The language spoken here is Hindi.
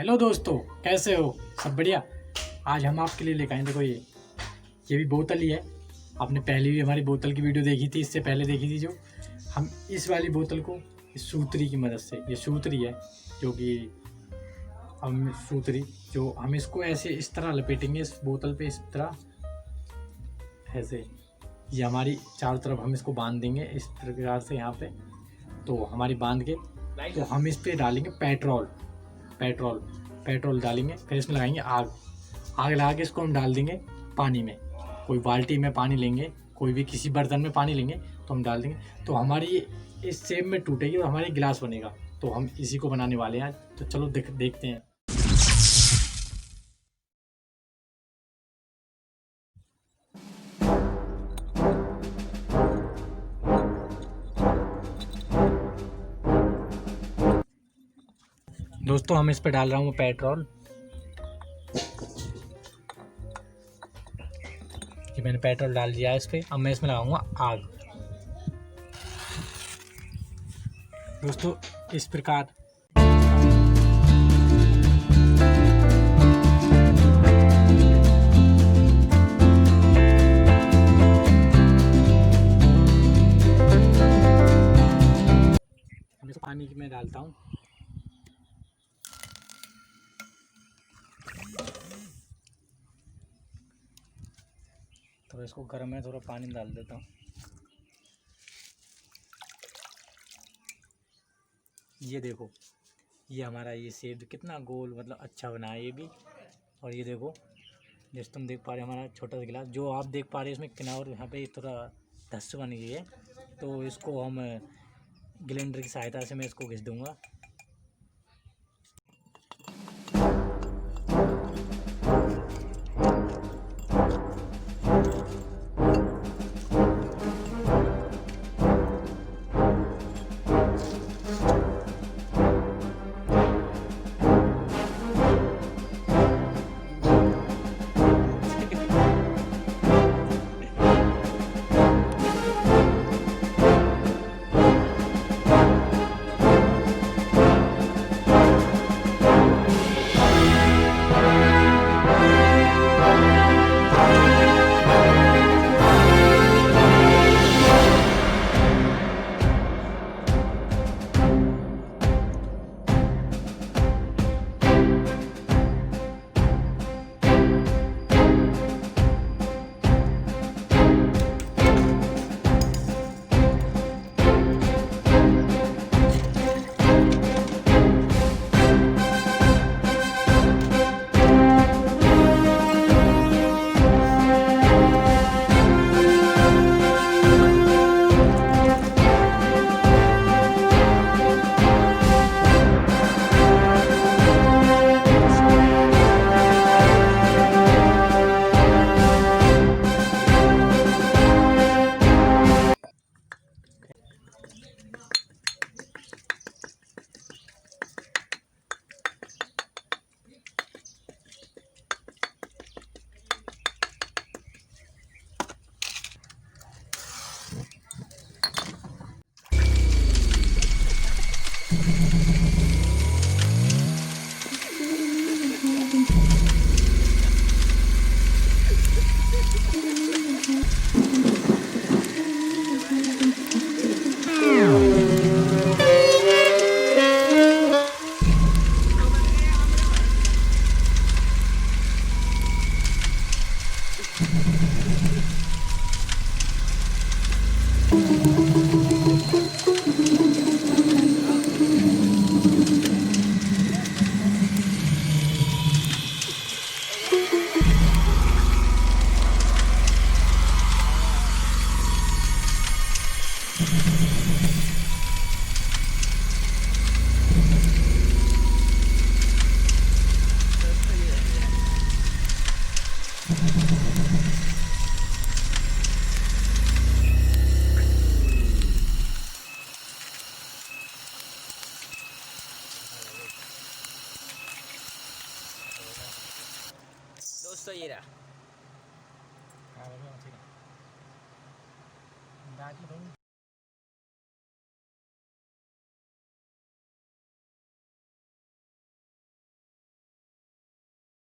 हेलो दोस्तों, कैसे हो? सब बढ़िया। आज हम आपके लिए लेकर आए, देखो ये भी बोतल ही है। आपने पहले भी हमारी बोतल की वीडियो देखी थी, इससे पहले देखी थी। जो हम इस वाली बोतल को इस सूतरी की मदद से, ये सूतरी है जो कि हम सूतरी जो हम इसको ऐसे इस तरह लपेटेंगे इस बोतल पे, इस तरह ऐसे। ये हमारी चारों तरफ हम इसको बांध देंगे इस प्रकार से यहाँ पे। तो हमारी बांध के तो हम इस पे डालेंगे पेट्रोल पेट्रोल डालेंगे। फिर इसमें लगाएंगे आग लगा के इसको हम डाल देंगे पानी में। कोई बाल्टी में पानी लेंगे, कोई भी किसी बर्तन में पानी लेंगे तो हम डाल देंगे। तो हमारी ये इस शेप में टूटेगी और हमारी गिलास बनेगा। तो हम इसी को बनाने वाले हैं। तो चलो देखते हैं। दोस्तों, हम इस पे डाल रहा हूँ पेट्रोल। ये मैंने पेट्रोल डाल दिया है इस पे। अब मैं इसमें लगाऊंगा आग। दोस्तों, इस प्रकार हम इसको पानी में डालता हूँ। तो इसको गर्म है, थोड़ा पानी डाल देता हूँ। ये देखो, ये हमारा ये सेब कितना गोल, मतलब अच्छा बना है ये भी। और ये देखो, जैसे तुम देख पा रहे हो, हमारा छोटा सा गिलास जो आप देख पा रहे हो, इसमें किनार यहाँ पे थोड़ा धस बन गई है। तो इसको हम ग्राइंडर की सहायता से मैं इसको घिस दूँगा। दोस्तों, ये रहा।